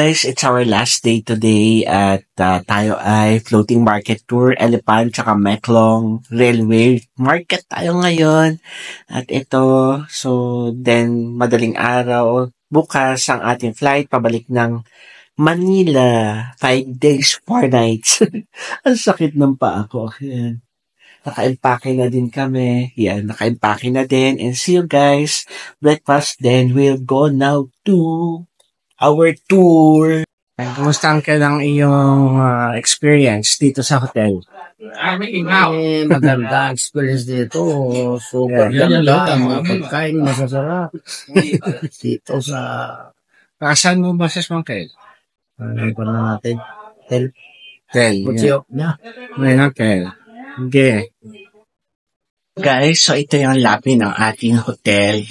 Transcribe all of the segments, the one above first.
guys, it's our last day today at tayo ay floating market tour, Elephant, tsaka Meklong Railway Market tayo ngayon. At ito, so then madaling araw, bukas ang ating flight pabalik ng Manila. 5 days, 4 nights. Ang sakit ng paa ko. Yan. Naka-empake na din kami. Yan, naka-empake na din. And see you guys. Breakfast, then we'll go now to our tour. Kumusta ang kailang iyong experience dito sa hotel? Maganda experience dito. Super ganda. Mga pagkain masasarap. Dito sa... Saan mo ba sa Smangkel? Ano pa na natin? Tel. Hotel. Yeah. May hotel. Okay. Guys, so ito yung labi ng ating hotel.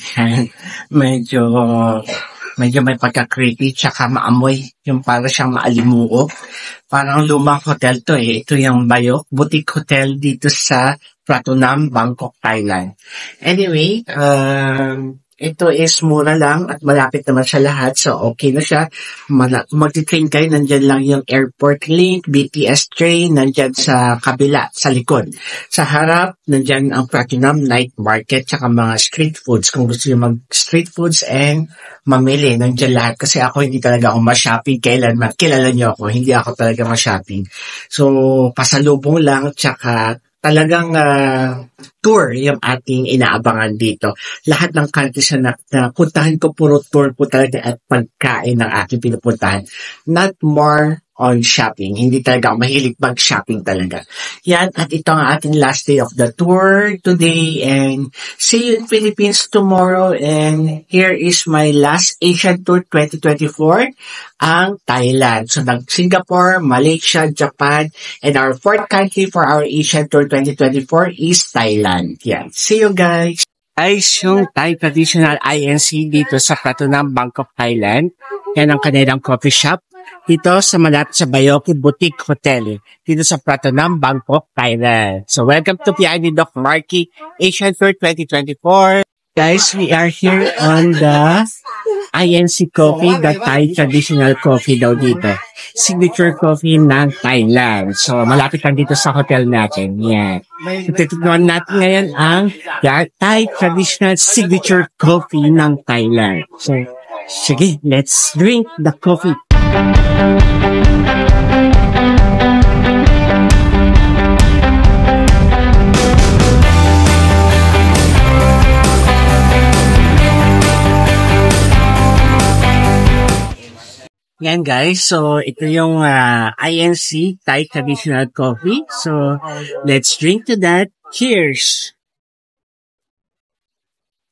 medyo may pagka-creepy tsaka maamoy. Yung para siyang maalimuok. Parang lumang hotel to eh. Ito yung Bayok Boutique Hotel dito sa Pratunam, Bangkok, Thailand. Anyway, ito is mura lang at malapit naman sa lahat. So, okay na siya. Magti-train kayo. Nandyan lang yung airport link, BTS train, nandyan sa kabila, sa likod. Sa harap, nandyan ang Pratunam Night Market, tsaka mga street foods. Kung gusto nyo mag-street foods and mamili, nandyan lahat. Kasi ako hindi talaga ako ma-shopping kailanman. Kilala nyo ako, hindi ako talaga ma-shopping. So, pasalubong lang, tsaka talagang tour yung ating inaabangan dito. Lahat ng countries na puntahan ko, puro tour po talaga at pagkain ng aking pinupuntahan. Not more on shopping. Hindi talaga ako mahilig mag-shopping talaga. Yan, at ito ang ating last day of the tour today, and see you in Philippines tomorrow. And here is my last Asian Tour 2024, ang Thailand. So, Singapore, Malaysia, Japan, and our fourth country for our Asian Tour 2024 is Thailand. Yan. See you guys! Guys, yung Thai traditional INC dito sa Pratunam, Bangkok, Thailand. Yan ang kanilang coffee shop. Dito sa malapit sa Bayok Boutique Hotel. Dito sa Pratunam, Bangkok, Thailand. So, welcome to PID Doc Marky Asian Tour 2024. Guys, we are here on the INC Coffee, the Thai traditional coffee daw dito. Signature coffee ng Thailand. So, malapit lang dito sa hotel natin. Yan. Ititignan natin ngayon ang Thai traditional signature coffee ng Thailand. So, sige, let's drink the coffee. Yan guys, so ito yung INC Thai traditional coffee. So let's drink to that. Cheers!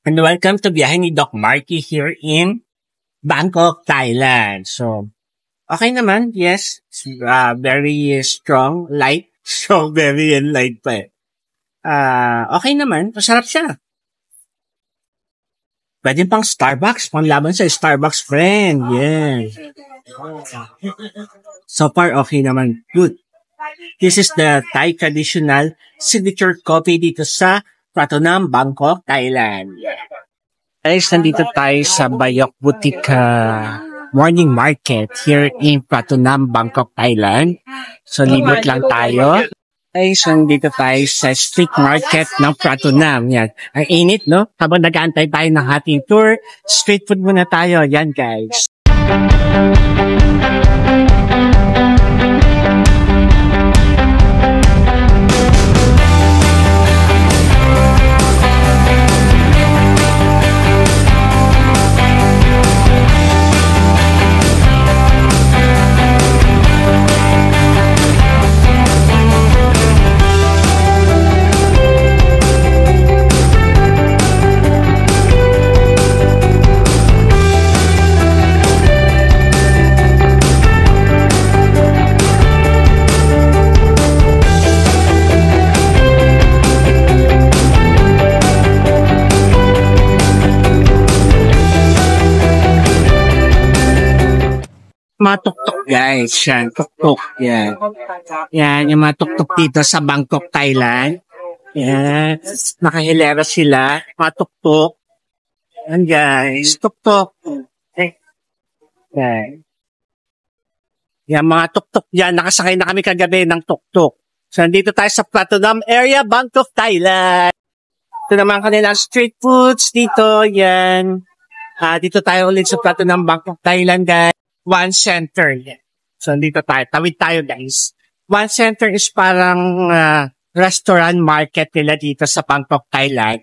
And welcome to Biyahe ni Doc Marky here in Bangkok, Thailand. So okay naman, yes. Very strong, light. So very light pa eh. Okay naman, masarap siya. Pwede pang Starbucks, pang laban sa Starbucks friend. Yeah. So far, okay naman. Good. This is the Thai traditional signature coffee dito sa Pratunam, Bangkok, Thailand. Guys, nandito tayo sa Bayok Boutique morning market here in Pratunam, Bangkok, Thailand. So, libot lang tayo. Guys, nandito tayo sa street market ng Pratunam. Yan. Ang init, no? Habang nag-aantay tayo ng ating tour, street food muna tayo. Yan, guys. Matuktok guys, yan, tuktok, yan. Yan, yung matuktok dito sa Bangkok, Thailand. Yan, nakahilera sila, matuktok. Yan guys, tuktok. Yan. Yan, mga tuktok yan. Nakasakay na kami kagabi ng tuktok. So, nandito tayo sa Pratunam area, Bangkok, Thailand. Ito naman kanilang street foods dito. Yan. Dito tayo ulit sa Pratunam, Bangkok, Thailand, guys. One Center. Yan. So, nandito tayo. Tawid tayo, guys. One Center is parang restaurant market nila dito sa Bangkok, Thailand.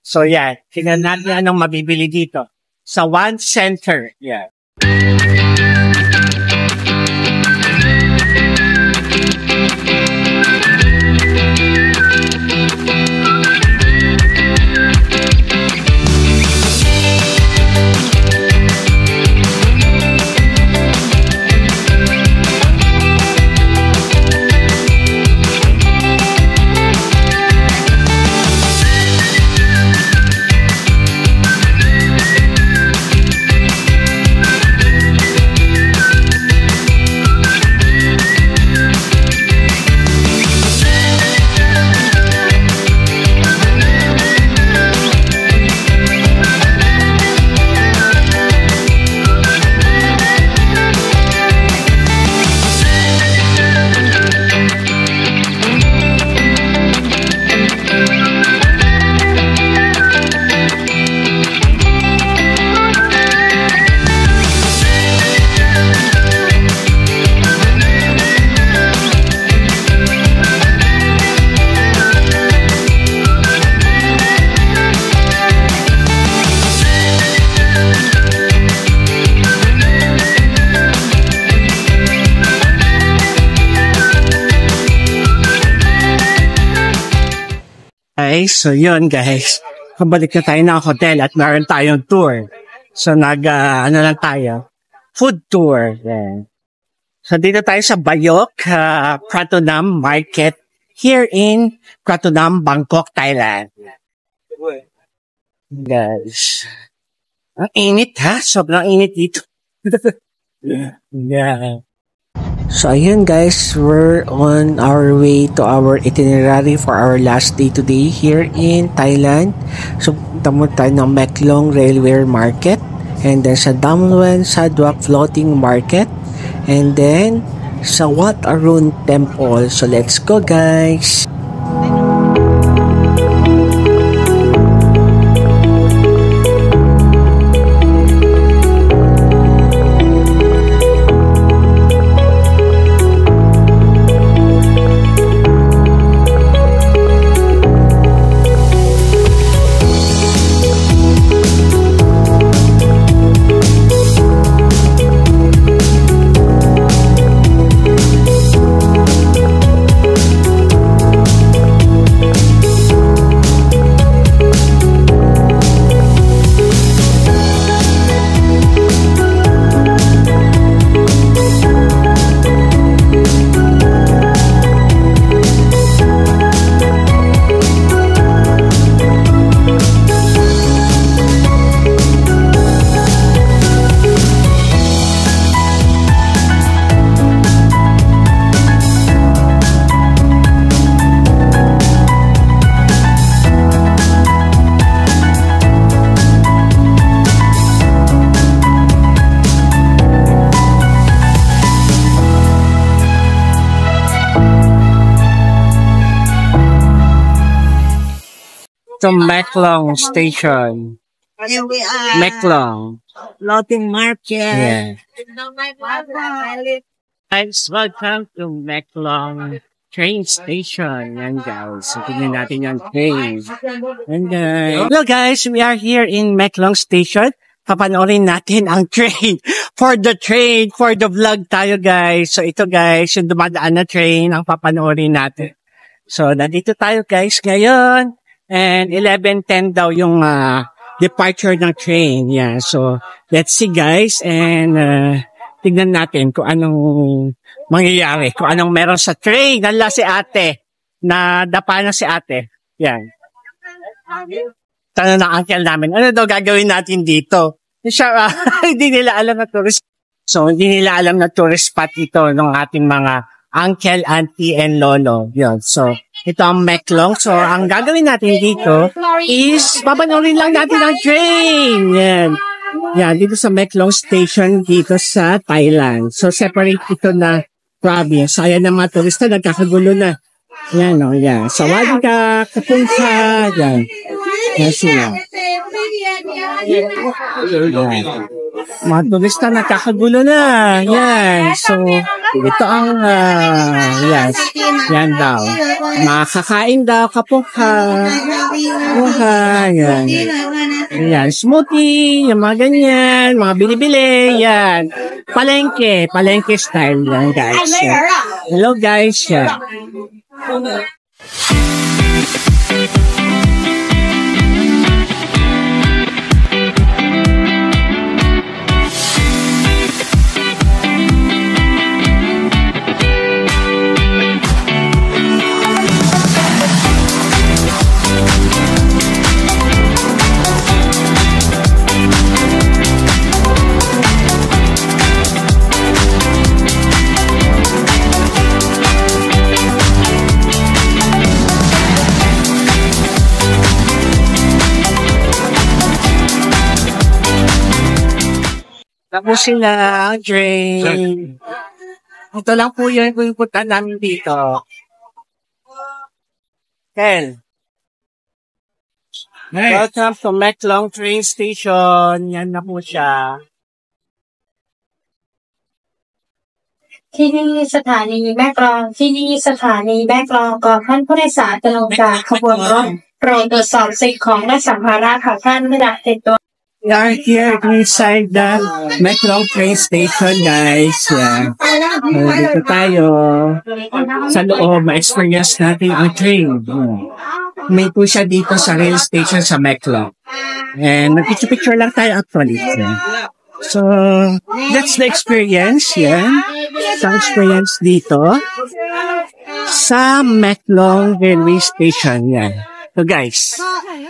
So, yan. Tingnan natin anong mabibili dito. Sa One Center. Yan. Okay, so yun guys. Pabalik na tayo ng hotel at meron tayong tour. So ano lang tayo? Food tour. Yeah. So dito tayo sa Bayok, Pratunam Market here in Pratunam, Bangkok, Thailand. Guys. Ang init ha? Sobrang init dito. Yeah. So ayun guys, we're on our way to our itinerary for our last day today here in Thailand. So punta mo tayo ng Meklong Railway Market, and then sa Damluan Sadwak Floating Market, and then sa Wat Arun Temple. So let's go guys! To Meklong Station. Here we are. Meklong. Floating market. Yeah. Guys, welcome to Meklong train station. Yan guys. So, tignan natin yung train. And hello guys, we are here in Meklong Station. Papanoorin natin ang train. For the vlog tayo guys. So ito guys, yung dumadaan na train ang papanoorin natin. So nandito tayo guys ngayon. And 11:10 daw yung departure ng train. Yeah, so let's see guys, and tignan natin kung anong mangyayari, kung anong meron sa train. Nala si ate, nadapa na si ate. Yan. Tanong ng uncle namin, ano daw gagawin natin dito? Siya, hindi nila alam na tourist. So, hindi nila alam na tourist spot ito ng ating mga uncle, auntie, and lolo. Yun. So, ito ang Meklong. So, ang gagawin natin dito is babanorin lang natin ang train. Yan. Yan, dito sa Meklong Station dito sa Thailand. So, separate ito na province. So, ayan ang mga turista, nagkakagulo na. Yan, o, yan. Sawadi ka, kapunta, yan. Yan sila. Yan. Mga turista, nagkakagulo na. Yan. So, ito ang, yan. Yan daw. Makakain daw, kapunta. Kapunta, yan. Yan, smoothie, yung mga ganyan, mga binibili, yan. Palengke style yan, guys. Yan. Hello, guys. Yan. Tapos sila ang drain. Ito lang po yung pupunta namin dito. Ken. Hey. Welcome to Meklong train station. Yan na po siya. ที่นี่สถานีแม่กลองที่นี่สถานีแม่กลองก่อนท่านผู้โดยสารจะลงจากขบวนรถโปรดตรวจสอบสิ่งของและสัมภาระของท่านเมื่อดักติดตัว We are here inside the Meklong train station, guys. Yeah. Dito tayo. Sa loob, ma-experience natin ang train. May po siya dito sa rail station sa Meklong. And nag-picture lang tayo actually. Yeah. So, that's the experience. Yeah. Sa experience dito sa Meklong railway station. Yeah. So guys,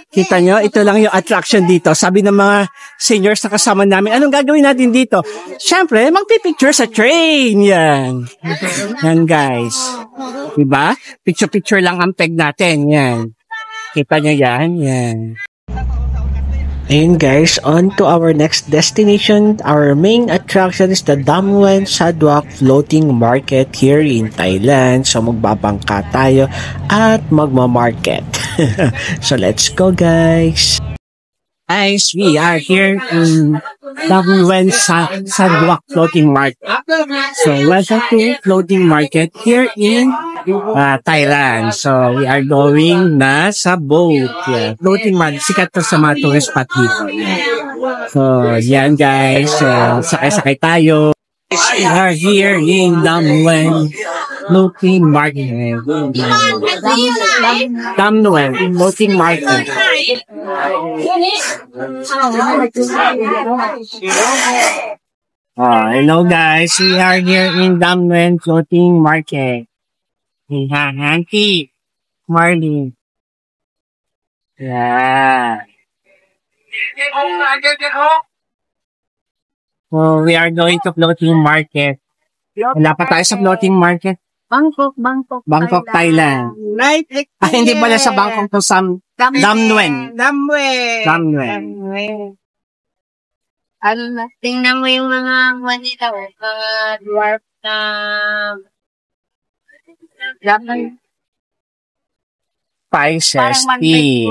kita nyo, ito lang yung attraction dito. Sabi ng mga seniors na kasama namin, anong gagawin natin dito? Siyempre, magpipicture sa train. Yan. Yan guys. Diba? Picture-picture lang ang peg natin. Yan. Kita nyo yan? Yan. Ayun guys, on to our next destination. Our main attraction is the Damwen Sadwak Floating Market here in Thailand. So magbabangka tayo at magmamarket. So let's go guys. Guys, we are here in Damwen Sadwak Floating Market. So welcome to Floating Market here in Thailand. So we are going na sa boat. Yeah. Floating market. Sikat to sa mga tourist spot dito. So yan guys. So sakay-sakay tayo. We are here in Damwen Floating Market. Damwen Floating Market. Hello guys. We are here in Damwen Floating Market. Auntie Marley. Yeah. So, we are going to floating market. Wala pa tayo sa floating market. Bangkok, Bangkok, Thailand. Night Hindi pala sa Bangkok to Damwen. Damwen. Ano na? Tingnan mo yung mga manila, mga dwarf na Spices, tea.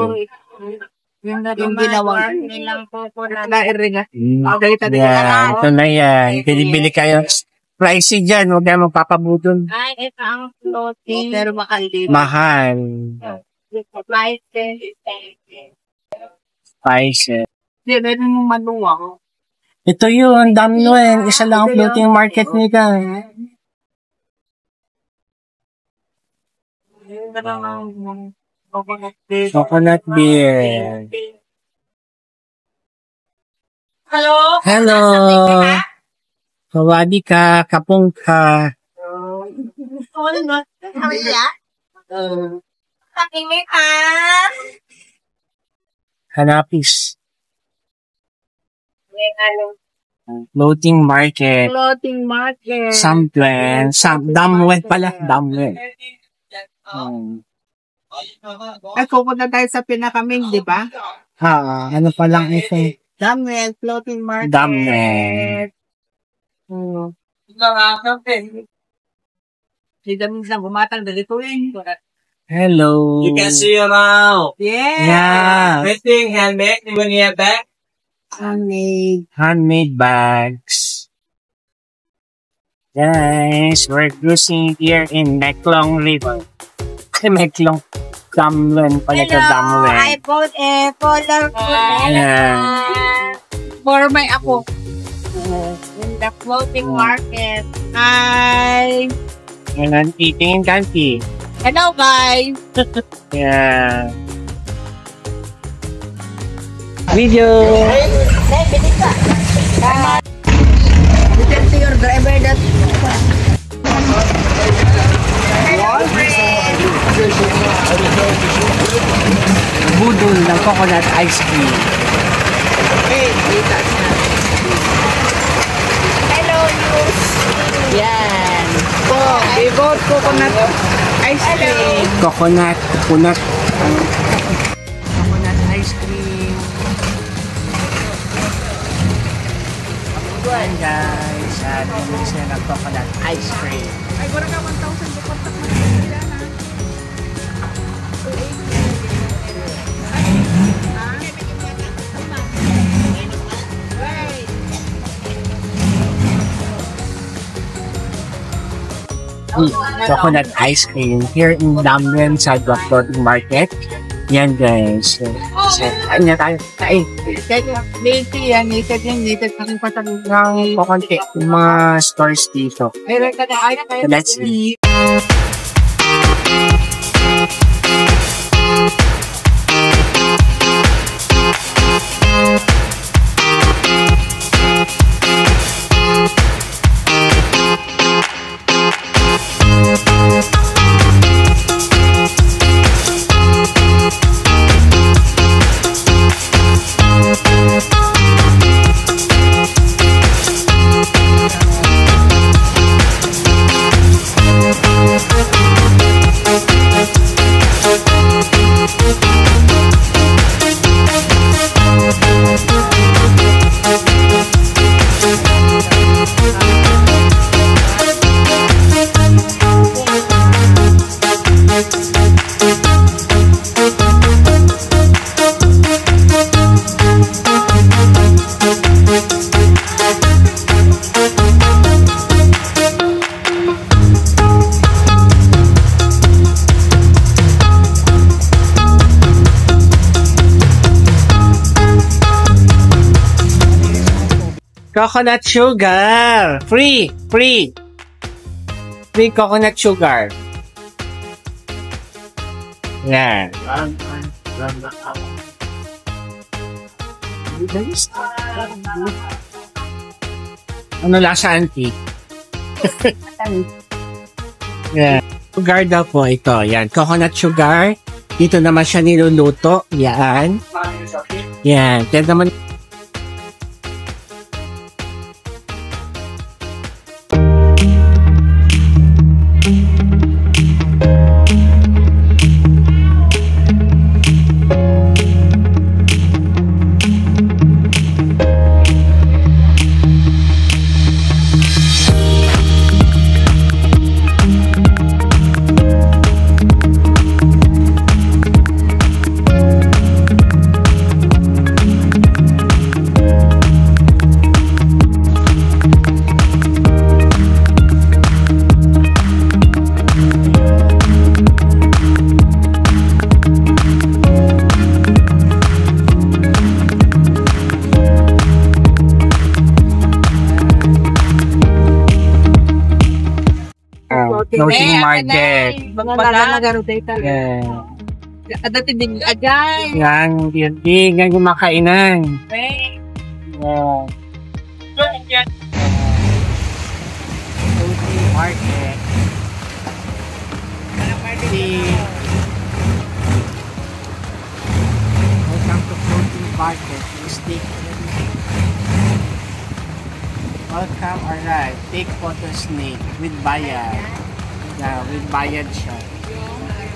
Yung ginawa nilang popo na nairinga. Yeah, ito na yan. Bili-bili kayo. Pricey dyan, huwag kayo magpapabudon. Ay, ito ang floating. Pero Mahal. Spices. Hindi, meron yung maluwang. Ito yun, Damwen. Isa lang ang floating market nila. Coconut beer. Hello. Sawadi ka, kapong ka. Hanapis. Floating market. Damwen pala. Damwen. Ay, pupunta tayo sa Pinakamain, di ba? Ano pa lang ito? Damnet, floating market. Damnet. Si Damin lang gumatang dito Hello. You can see around. Yeah. Everything handmade when you have back. Handmade bags. Guys, we're cruising here in Meklong River. Meklong Damlen pala ito, Damlen. I bought a colorful for my apo in the floating market. Hi! Yan, eating candy. Hello, guys! Yeah. Video. Tell to your driver that Budol ng coconut ice cream. Hello, Luz! yan. We bought coconut ice cream. Coconut Ice cream. Ayan guys, bumili sila ng coconut ice cream. Ay, wala ka 1,000 po kontak mo na na. Coconut ice cream here in Damlen sa floating market. Yan guys. Kanya tayo. Kain. Native yan. Native yan. Native kasing patang ng Kukunti yung mga stores dito. meron ka na ay So let's eat. Coconut sugar! Free coconut sugar. Yan. Ano lasa, auntie? Yan. Sugar daw po ito. Yan. Coconut sugar. Dito naman siya niluluto. Yan. Yan. Yan naman. Floating market. Mga nagano data. Yeah. Dati din agay. Yan, hindi nga kumakainan. Yeah. Floating market. Welcome to floating market. Mistake. Welcome, alright. Take photo snake with bayad. Yeah, with bayad siya.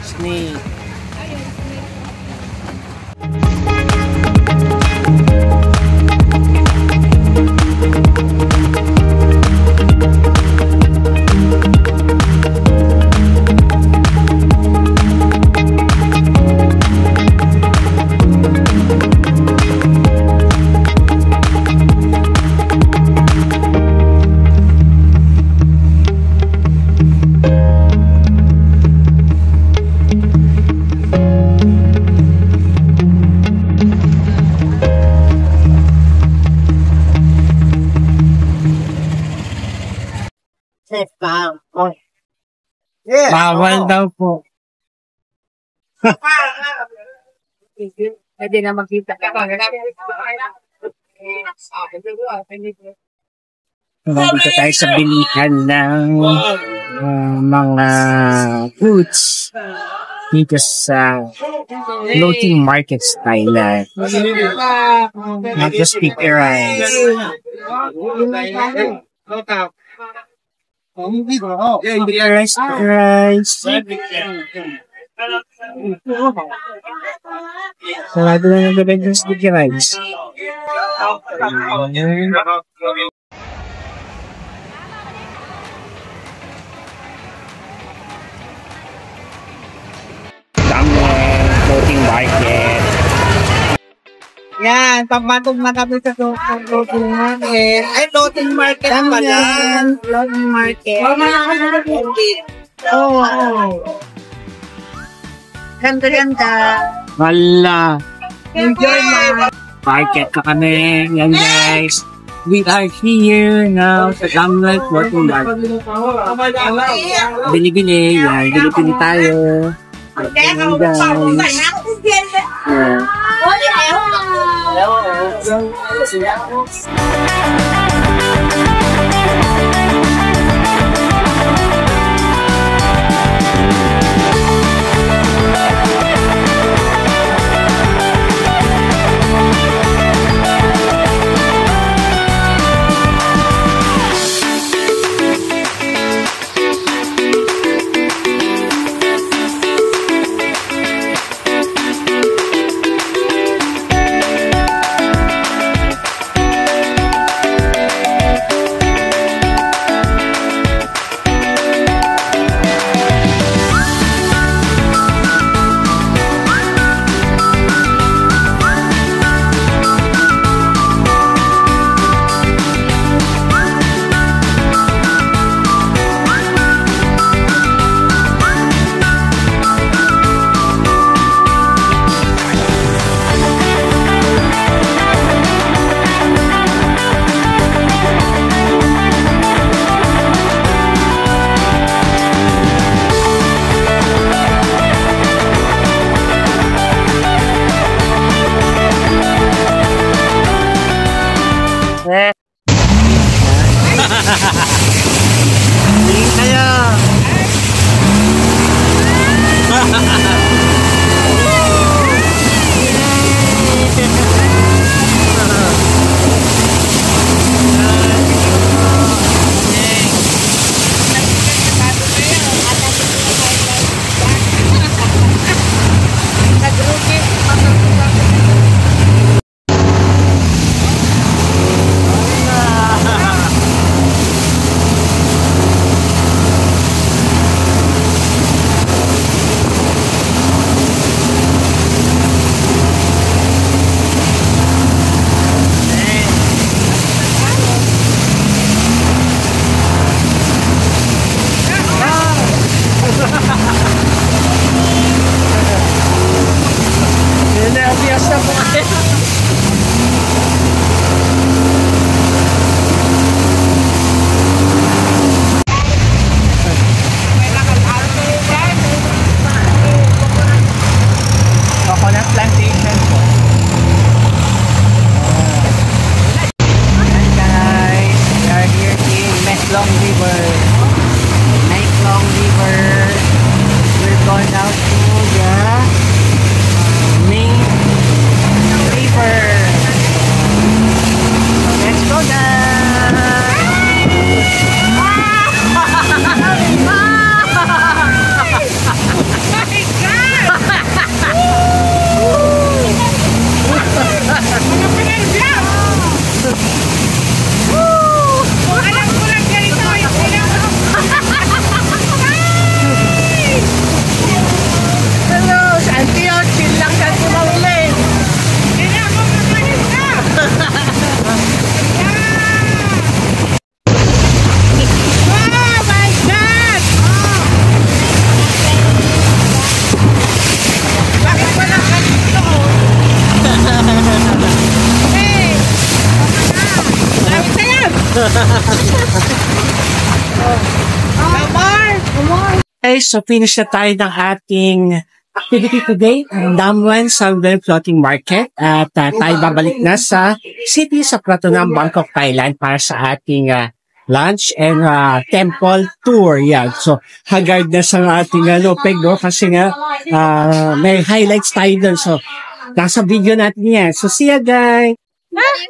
Snake. Bawal daw po. Pwede na magkita ka. Nandito tayo sa bilihan ng mga foods dito sa floating markets, Thailand. Not just sticky rice. Sticky rice, sticky rice. Sarado na ng gabi ng sticky rice. Floating market. Yan, pamatog na kami sa floating market. Ay, floating market pala. Floating market. Oo. Ganda-ganda. Wala. Enjoy Market ka kami. Yan guys. We are here now sa Damlay Floating Market. Bili-bili. Yan. Bili-bili tayo. Yan guys. Tingin kayo. Coconut plantation po. Ayan guys, we are here in Meklong River. Meklong River. We're going out to the main river. Let's go guys! Hello, Santio, chill lang ka kumawin. Oh my God! Bakit wala ka dito? Hey! Lapit na yan! Okay, so finish na tayo ng ating activity today, Damwan Sunwell Floating Market. At tayo babalik na sa city sa Pratunam, Bangkok, Thailand para sa ating lunch and temple tour. Yan. So, haggard na sa ating Pegno kasi nga may highlights tayo dun. So, nasa video natin yan. So, see ya guys!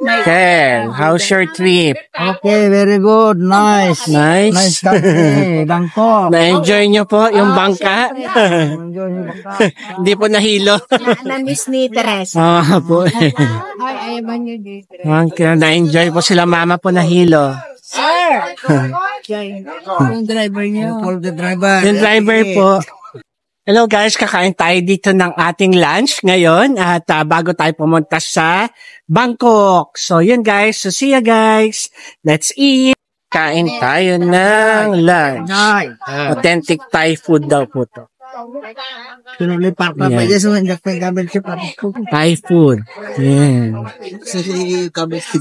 Okay, how's your trip? Okay, very good. Nice. Nice. country. Bangkok. Na-enjoy nyo po yung bangka? Hindi po nahilo. Na-miss ni Teresa. Po. Ay, ayaw niyo dito. Okay, na-enjoy po sila mama po nahilo. Yung driver niyo. Paul the driver. Yung driver po. Hello guys, kakain tayo dito ng ating lunch ngayon at bago tayo pumunta sa Bangkok. So yun guys, so see ya guys. Let's eat. Kain tayo ng lunch. Authentic Thai food daw po to. Pinulipat pa Yeah. pa. So, hindi ko kabel siya pa. Thai food. Yeah. Kasi kabel siya.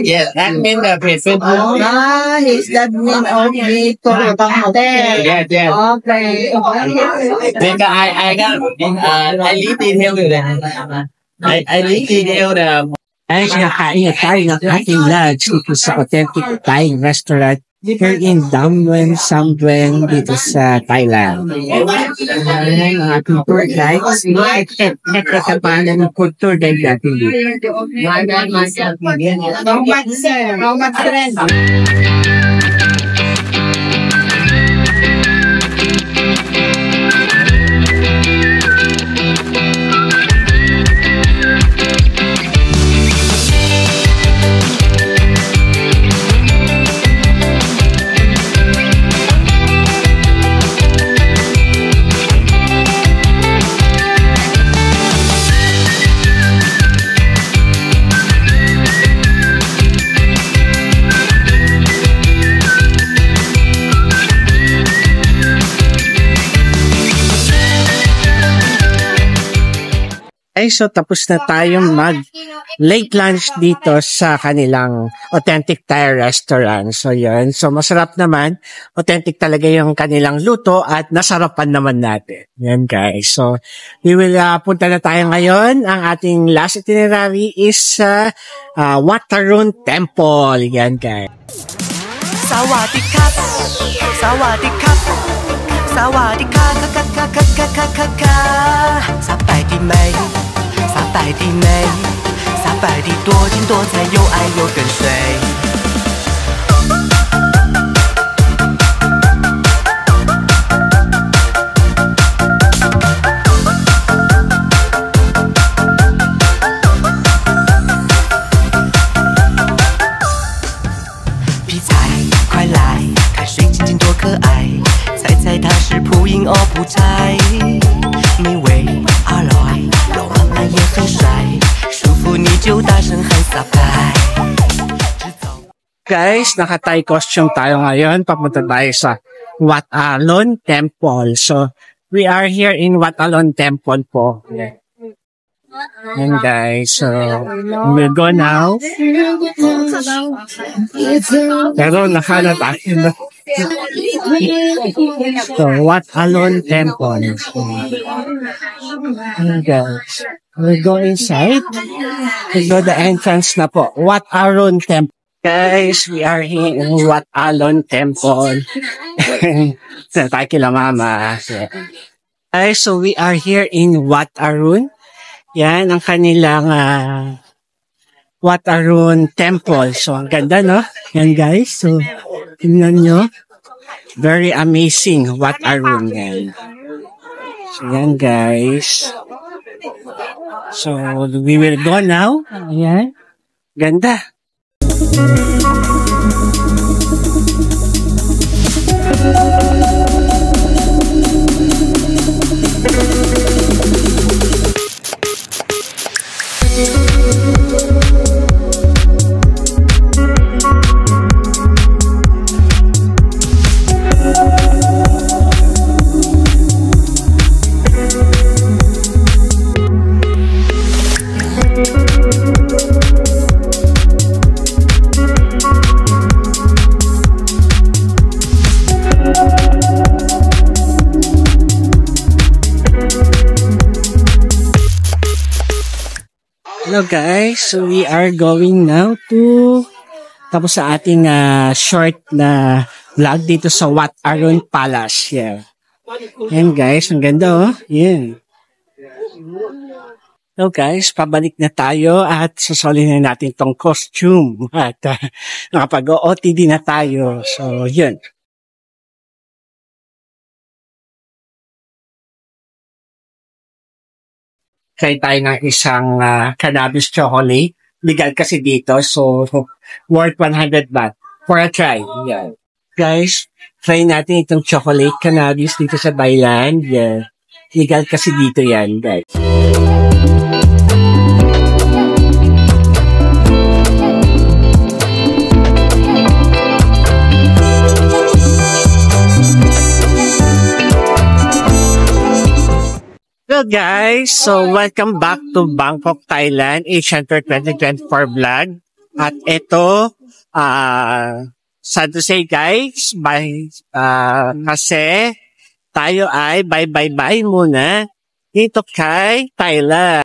Yes, that means the person. Nice. That mean only to the hotel. Yes, yes. Okay. Because I got, I leave detail to them. I leave detail them. Ay, kinakain na tayo ng ating lunch dito sa authentic Thai restaurant here in Damwan, Samduen dito sa Thailand. Ayan ang ating tour guides. Nagkakapanan ng food tour guide natin dito. How much rent? Ay, so tapos na tayong mag-late lunch dito sa kanilang authentic Thai restaurant. So yun, so masarap naman. Authentic talaga yung kanilang luto at nasarapan naman natin. Yan guys. So we will punta na tayo ngayon. Ang ating last itinerary is Wat Arun Temple. Yan guys. Sawadee Cup, Sawadee Cup, Sawadee Cup,撒摆的美，撒摆的美，撒摆的多姿多彩，又爱又跟随。皮菜，快来看水晶晶多可爱，猜猜它是蒲英哦蒲菜。美味阿罗，老慢慢也很帅，舒服你就大声喊撒拜。 Guys, naka-Thai costume tayo ngayon. Papunta tayo sa Wat Arun Temple. So, we are here in Wat Arun Temple po. And guys, so, we'll go now. Pero nakana tayo na. So, Wat Arun Temple. And guys, we'll go inside. We'll go the entrance na po. Wat Arun Temple. Guys, we are here in Wat Arun Temple. Tayo kila mama. Guys, so we are here in Wat Arun. Yan ang kanilang Wat Arun Temple. So, ang ganda, no? Yan, guys. So, tingnan nyo. Very amazing Wat Arun yan. So, yan, guys. So, we will go now. Ayan. Ganda. Hello guys, so we are going now to tapos sa ating short na vlog dito sa Wat Arun Palace. Yeah. Yan guys, ang ganda oh. Yeah. So guys, pabalik na tayo at sasolin na natin tong costume at nakapag-OOTD na tayo. So yun. Try tayo ng isang cannabis chocolate. Legal kasi dito, so worth 100 baht for a try. Yeah. Guys, try natin itong chocolate cannabis dito sa Thailand. Yeah. Legal kasi dito yan, guys. Hello guys, so welcome back to Bangkok, Thailand, Asian Tour 2024 vlog. At ito, sad to say guys, kasi tayo ay bye muna dito kay Thailand.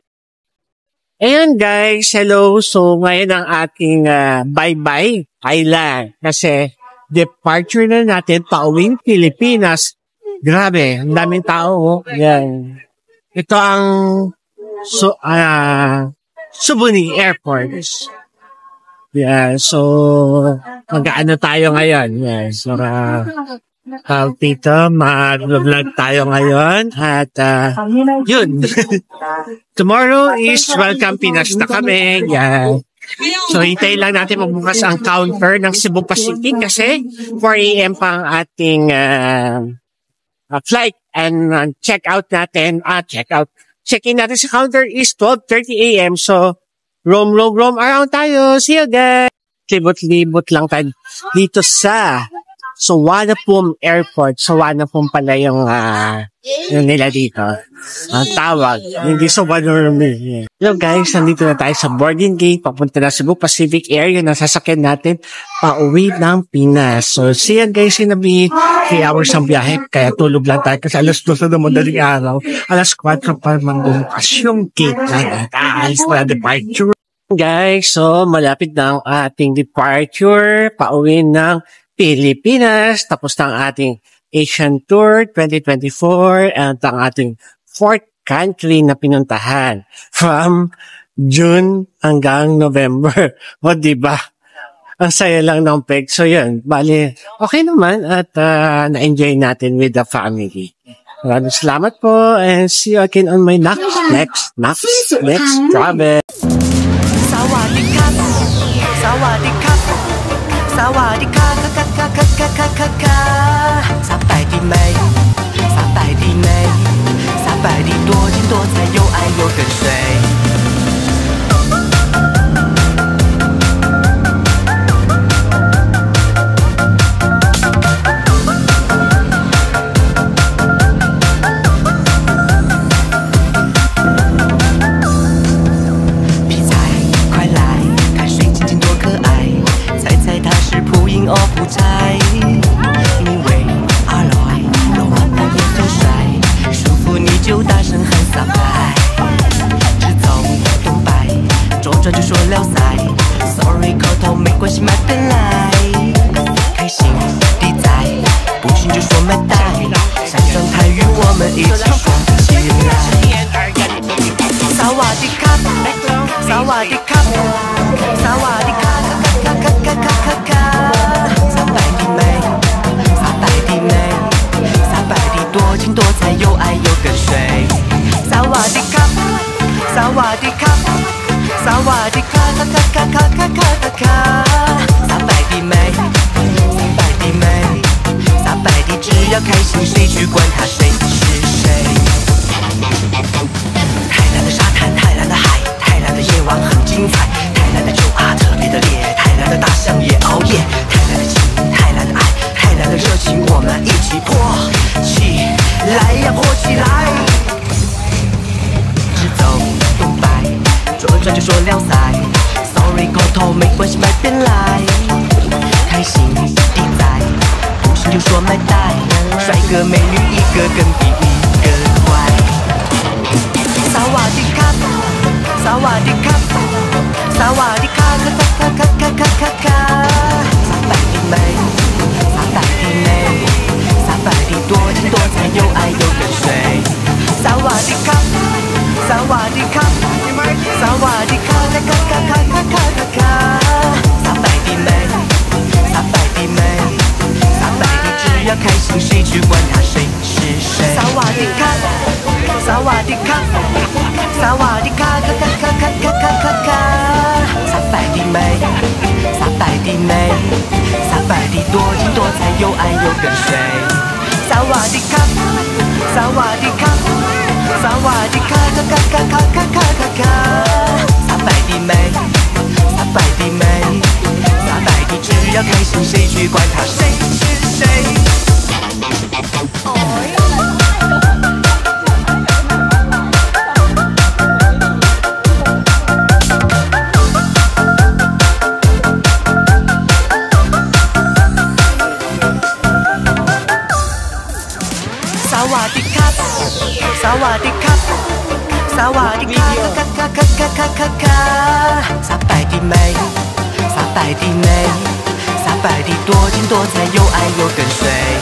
Ayan guys, hello. So ngayon ang ating bye Thailand kasi departure na natin pauwing Pilipinas. Grabe, ang daming tao. Yan. Ito ang Subonie Airport. Yeah, so mag-ano tayo ngayon. Yeah, so dito mag-vlog tayo ngayon at yun. Tomorrow is Welcome Pinas na kami. Yeah. So hintay lang natin magbukas ang counter ng Cebu Pacific kasi 4 AM pa ang ating flight and check-in natin sa counter is 12:30 AM. So, roam around tayo. See you guys! Libot-libot lang tayo dito sa Suvarnabhumi Airport. Suvarnabhumi pala yung nila dito. Ang tawag. Hindi Suvarnabhumi. Hello guys, nandito na tayo sa boarding gate. Papunta na Cebu Pacific area na sasakyan natin pauwi ng Pinas. So, see you guys in a bit. 3 hours ang biyahe. Kaya tulog lang tayo kasi alas 2 na madaling araw. Alas 4 pa magbukas yung gate na alis para departure. Guys, so malapit na ang ating departure. Pauwi ng Pilipinas, tapos na ang ating Asian Tour 2024 at ang ating 4th country na pinuntahan from June hanggang November. O diba? Ang saya lang ng peg. So yun, bali, okay naman at na-enjoy natin with the family. Maraming salamat po and see you again on my next travel. Sawadee-krap, Sawadee-krap, Sawadee-krap,撒拜的美，撒拜的美，撒拜的多金多彩，有爱有跟随。皮菜，快来看水晶晶多可爱，猜猜它是蒲英哦蒲柴。就大声喊撒拜，直走东摆，左转就说了塞 ，Sorry 口头没关系买本来，开心地在，不行就说买带，山上台语我们一起说起来。萨瓦迪卡，萨瓦迪卡，萨瓦迪卡，卡卡卡卡卡卡，撒拜的美，撒拜的美。撒拜的多金多彩，有爱有跟随。萨瓦迪卡，萨瓦迪卡，萨瓦迪卡，卡卡卡卡卡卡卡。撒拜的美，撒拜的美，撒拜的只要开心，谁去管他谁是谁？泰兰的沙滩，泰兰的海，泰兰的夜晚很精彩，泰兰的酒啊特别的烈，泰兰的大象也熬夜，泰兰的情，泰兰的爱，泰兰的热情，我们一起泼起来呀，泼起来！直走东摆，左转就说了塞 ，Sorry 口头没关系买边来，开心地在，不行就说买带，帅哥美女一个更比一个快。萨瓦迪卡，萨萨瓦迪卡，萨瓦迪卡，卡卡卡卡卡卡卡，萨百的美，萨百的美，萨百的多情多彩，又爱又跟随。萨瓦迪卡，萨瓦迪卡，萨瓦迪卡，卡卡卡卡卡卡卡卡，萨百的美，萨百的美，萨百的只要开心，谁去管他谁是谁？萨瓦迪卡，萨瓦迪卡，萨瓦迪卡，卡卡卡卡卡卡卡卡，萨百的美，萨百的美，萨百的多情多彩，又爱又跟随。萨瓦迪卡，萨瓦迪卡，萨瓦迪卡，卡卡卡卡卡卡卡卡，萨百的美，萨百的美，萨百的只要开心，谁去管他谁是谁？萨瓦迪卡，萨瓦迪卡，萨瓦迪卡，卡卡卡卡卡卡卡，萨百的美，萨百的美，萨百的多情多彩，又爱又跟随。